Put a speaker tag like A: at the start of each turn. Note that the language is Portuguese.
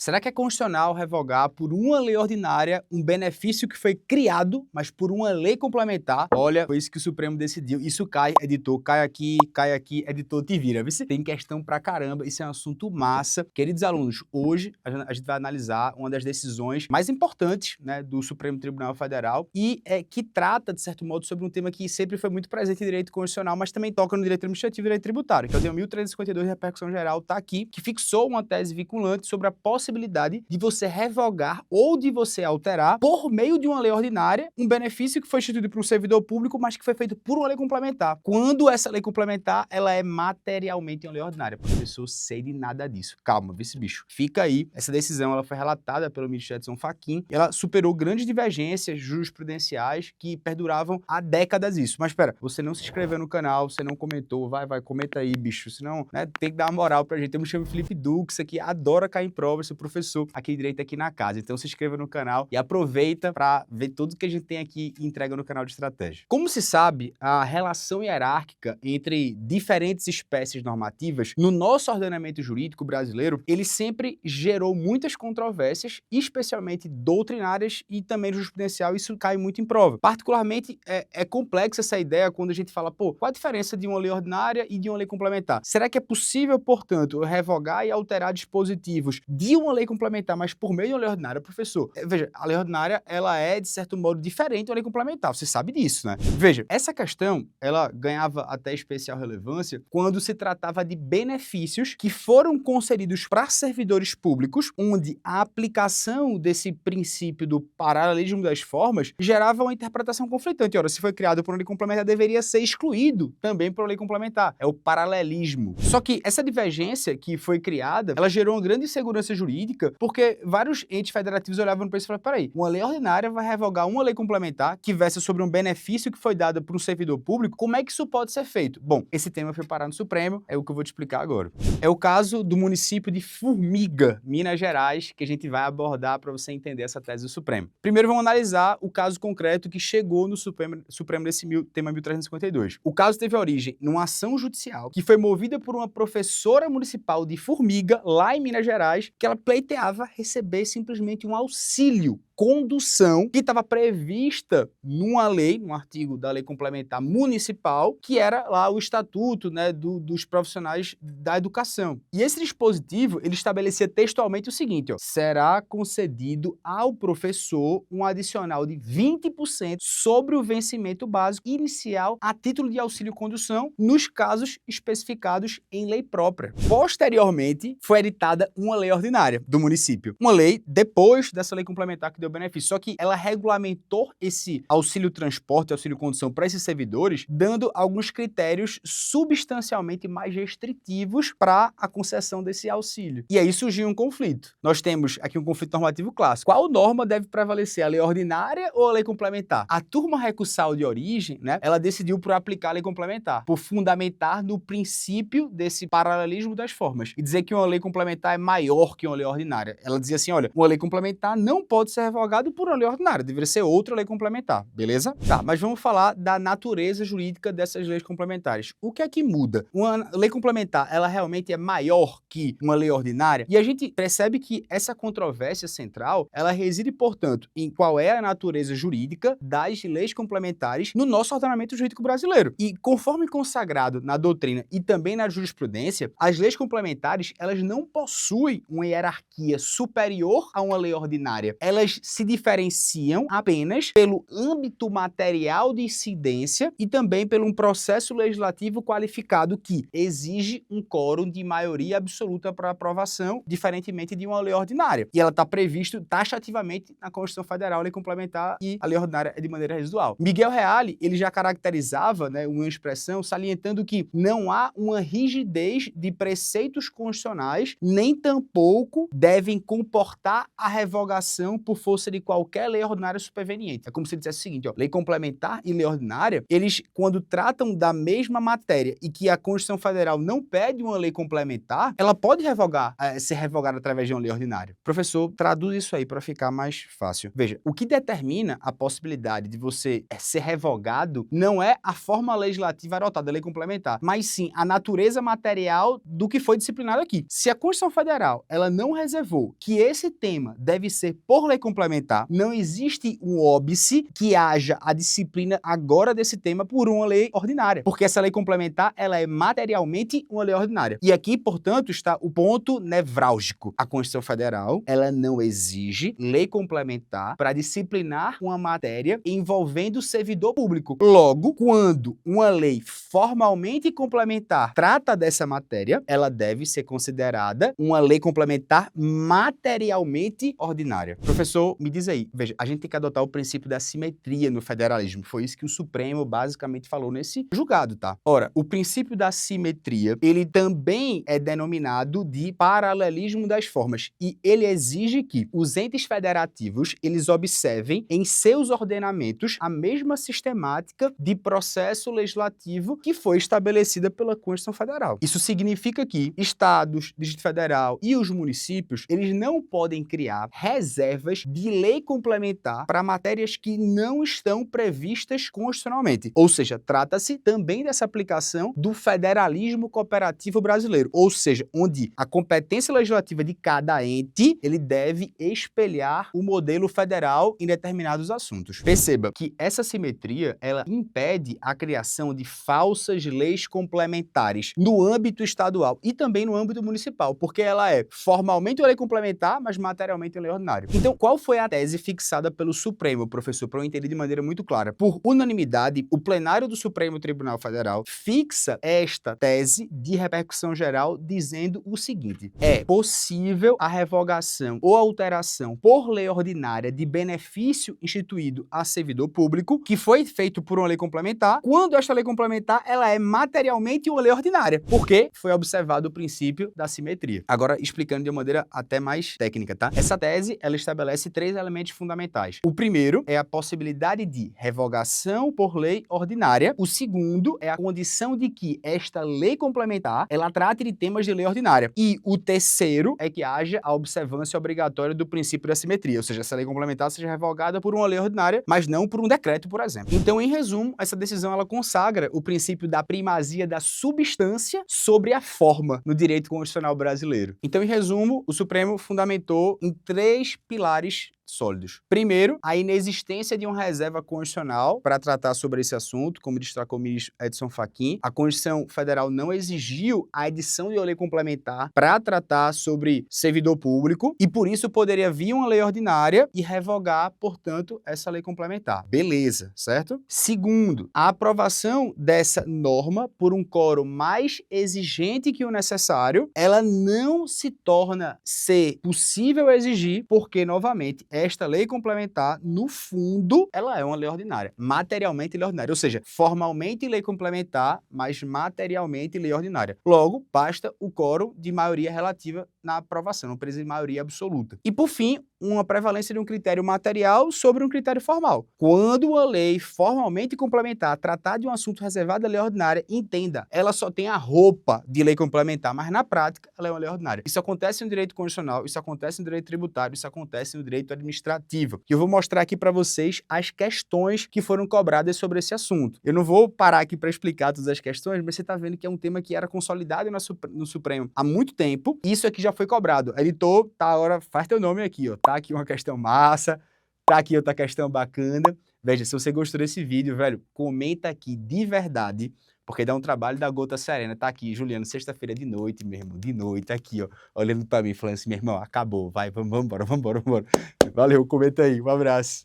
A: Será que é constitucional revogar por uma lei ordinária um benefício que foi criado, mas por uma lei complementar? Olha, foi isso que o Supremo decidiu. Isso cai, editor, cai aqui, editor, te vira. Vê, tem questão pra caramba, isso é um assunto massa. Queridos alunos, hoje a gente vai analisar uma das decisões mais importantes, né, do Supremo Tribunal Federal e que trata, de certo modo, sobre um tema que sempre foi muito presente em direito constitucional, mas também toca no direito administrativo e direito tributário, que é o tema 1352 de repercussão geral, tá aqui, que fixou uma tese vinculante sobre a possibilidade de você revogar ou de você alterar, por meio de uma lei ordinária, um benefício que foi instituído para um servidor público, mas que foi feito por uma lei complementar. Quando essa lei complementar, ela é materialmente uma lei ordinária. Professor, sei de nada disso. Calma, vê esse bicho. Fica aí. Essa decisão ela foi relatada pelo ministro Edson Fachin e ela superou grandes divergências jurisprudenciais que perduravam há décadas isso. Mas espera, você não se inscreveu no canal, você não comentou, vai, comenta aí, bicho. Senão, né, tem que dar uma moral pra gente. Eu me chamo Felipe Dux aqui, adora cair em prova, sou professor aqui de direito aqui na casa. Então se inscreva no canal e aproveita para ver tudo que a gente tem aqui e entrega no canal de estratégia. Como se sabe, a relação hierárquica entre diferentes espécies normativas no nosso ordenamento jurídico brasileiro, ele sempre gerou muitas controvérsias, especialmente doutrinárias e também jurisprudencial, isso cai muito em prova. Particularmente, é complexa essa ideia quando a gente fala, pô, qual a diferença de uma lei ordinária e de uma lei complementar? Será que é possível, portanto, revogar e alterar dispositivos de uma lei complementar, mas por meio de uma lei ordinária, professor? Veja, a lei ordinária, ela é, de certo modo, diferente da lei complementar, você sabe disso, né? Veja, essa questão, ela ganhava até especial relevância quando se tratava de benefícios que foram concedidos para servidores públicos, onde a aplicação desse princípio do paralelismo das formas gerava uma interpretação conflitante. Ora, se foi criado por uma lei complementar, deveria ser excluído também por uma lei complementar. É o paralelismo. Só que essa divergência que foi criada, ela gerou uma grande insegurança jurídica, porque vários entes federativos olhavam para isso e falavam, peraí, uma lei ordinária vai revogar uma lei complementar que versa sobre um benefício que foi dado por um servidor público, como é que isso pode ser feito? Bom, esse tema foi parar no Supremo, é o que eu vou te explicar agora. É o caso do município de Formiga, Minas Gerais, que a gente vai abordar para você entender essa tese do Supremo. Primeiro vamos analisar o caso concreto que chegou no Supremo desse tema 1352. O caso teve origem numa ação judicial que foi movida por uma professora municipal de Formiga, lá em Minas Gerais, que ela pleiteava receber simplesmente um auxílio condução que estava prevista numa lei, num artigo da lei complementar municipal, que era lá o estatuto, né, dos profissionais da educação. E esse dispositivo, ele estabelecia textualmente o seguinte, ó, será concedido ao professor um adicional de 20% sobre o vencimento básico inicial a título de auxílio condução nos casos especificados em lei própria. Posteriormente, foi editada uma lei ordinária do município. Uma lei depois dessa lei complementar que deu benefício, só que ela regulamentou esse auxílio transporte, auxílio condução para esses servidores, dando alguns critérios substancialmente mais restritivos para a concessão desse auxílio. E aí surgiu um conflito. Nós temos aqui um conflito normativo clássico. Qual norma deve prevalecer, a lei ordinária ou a lei complementar? A turma recursal de origem, né, ela decidiu por aplicar a lei complementar, por fundamentar no princípio desse paralelismo das formas e dizer que uma lei complementar é maior que uma lei ordinária. Ela dizia assim, olha, uma lei complementar não pode ser revogado por uma lei ordinária, deveria ser outra lei complementar, beleza? Tá, mas vamos falar da natureza jurídica dessas leis complementares. O que é que muda? Uma lei complementar, ela realmente é maior que uma lei ordinária? E a gente percebe que essa controvérsia central, ela reside, portanto, em qual é a natureza jurídica das leis complementares no nosso ordenamento jurídico brasileiro. E conforme consagrado na doutrina e também na jurisprudência, as leis complementares, elas não possuem uma hierarquia superior a uma lei ordinária. Elas se diferenciam apenas pelo âmbito material de incidência e também por um processo legislativo qualificado que exige um quórum de maioria absoluta para aprovação, diferentemente de uma lei ordinária. E ela está previsto taxativamente na Constituição Federal, a lei complementar, e a lei ordinária é de maneira residual. Miguel Reale, ele já caracterizava, né, uma expressão salientando que não há uma rigidez de preceitos constitucionais, nem tampouco devem comportar a revogação por força força de qualquer lei ordinária superveniente. É como se ele dissesse o seguinte, ó, lei complementar e lei ordinária, eles, quando tratam da mesma matéria e que a Constituição Federal não pede uma lei complementar, ela pode ser revogada através de uma lei ordinária. Professor, traduz isso aí para ficar mais fácil. Veja, o que determina a possibilidade de você ser revogado não é a forma legislativa adotada, a lei complementar, mas sim a natureza material do que foi disciplinado aqui. Se a Constituição Federal ela não reservou que esse tema deve ser por lei complementar, não existe um óbice que haja a disciplina agora desse tema por uma lei ordinária, porque essa lei complementar ela é materialmente uma lei ordinária. E aqui, portanto, está o ponto nevrálgico. A Constituição Federal ela não exige lei complementar para disciplinar uma matéria envolvendo o servidor público. Logo, quando uma lei formalmente complementar trata dessa matéria, ela deve ser considerada uma lei complementar materialmente ordinária. Professor, me diz aí, veja, a gente tem que adotar o princípio da simetria no federalismo. Foi isso que o Supremo basicamente falou nesse julgado, tá? Ora, o princípio da simetria, ele também é denominado de paralelismo das formas e ele exige que os entes federativos, eles observem em seus ordenamentos a mesma sistemática de processo legislativo que foi estabelecida pela Constituição Federal. Isso significa que estados, Distrito Federal e os municípios, eles não podem criar reservas de lei complementar para matérias que não estão previstas constitucionalmente. Ou seja, trata-se também dessa aplicação do federalismo cooperativo brasileiro, ou seja, onde a competência legislativa de cada ente, ele deve espelhar o modelo federal em determinados assuntos. Perceba que essa simetria, ela impede a criação de falsas leis complementares no âmbito estadual e também no âmbito municipal, porque ela é formalmente uma lei complementar, mas materialmente uma lei ordinária. Então, qual foi a tese fixada pelo Supremo, professor, para eu entender de maneira muito clara? Por unanimidade, o plenário do Supremo Tribunal Federal fixa esta tese de repercussão geral dizendo o seguinte: é possível a revogação ou alteração por lei ordinária de benefício instituído a servidor público que foi feito por uma lei complementar, quando esta lei complementar ela é materialmente uma lei ordinária, porque foi observado o princípio da simetria. Agora, explicando de uma maneira até mais técnica, tá? Essa tese, ela estabelece 3 elementos fundamentais. O primeiro é a possibilidade de revogação por lei ordinária. O segundo é a condição de que esta lei complementar, ela trate de temas de lei ordinária. E o terceiro é que haja a observância obrigatória do princípio da simetria, ou seja, essa lei complementar seja revogada por uma lei ordinária, mas não por um decreto, por exemplo. Então, em resumo, essa decisão ela consagra o princípio da primazia da substância sobre a forma no direito constitucional brasileiro. Então, em resumo, o Supremo fundamentou em 3 pilares sólidos. Primeiro, a inexistência de uma reserva constitucional para tratar sobre esse assunto, como destacou o ministro Edson Fachin. A Constituição Federal não exigiu a edição de uma lei complementar para tratar sobre servidor público e, por isso, poderia vir uma lei ordinária e revogar, portanto, essa lei complementar. Beleza, certo? Segundo, a aprovação dessa norma por um quórum mais exigente que o necessário, ela não se torna ser possível exigir, porque, novamente, esta lei complementar, no fundo, ela é uma lei ordinária. Materialmente lei ordinária. Ou seja, formalmente lei complementar, mas materialmente lei ordinária. Logo, basta o quórum de maioria relativa na aprovação, não precisa de maioria absoluta. E, por fim, uma prevalência de um critério material sobre um critério formal. Quando uma lei formalmente complementar tratar de um assunto reservado à lei ordinária, entenda, ela só tem a roupa de lei complementar, mas na prática ela é uma lei ordinária. Isso acontece no direito constitucional, isso acontece no direito tributário, isso acontece no direito administrativo. E eu vou mostrar aqui para vocês as questões que foram cobradas sobre esse assunto. Eu não vou parar aqui para explicar todas as questões, mas você está vendo que é um tema que era consolidado no Supremo há muito tempo. Isso aqui já foi cobrado. Editor, tá, agora faz teu nome aqui, ó. Tá aqui uma questão massa, tá aqui outra questão bacana. Veja, se você gostou desse vídeo, velho, comenta aqui de verdade, porque dá um trabalho da gota serena. Tá aqui, Juliano, sexta-feira de noite, meu irmão, de noite, aqui, ó, olhando pra mim, falando assim, meu irmão, acabou, vai, vamos embora. Valeu, comenta aí, um abraço.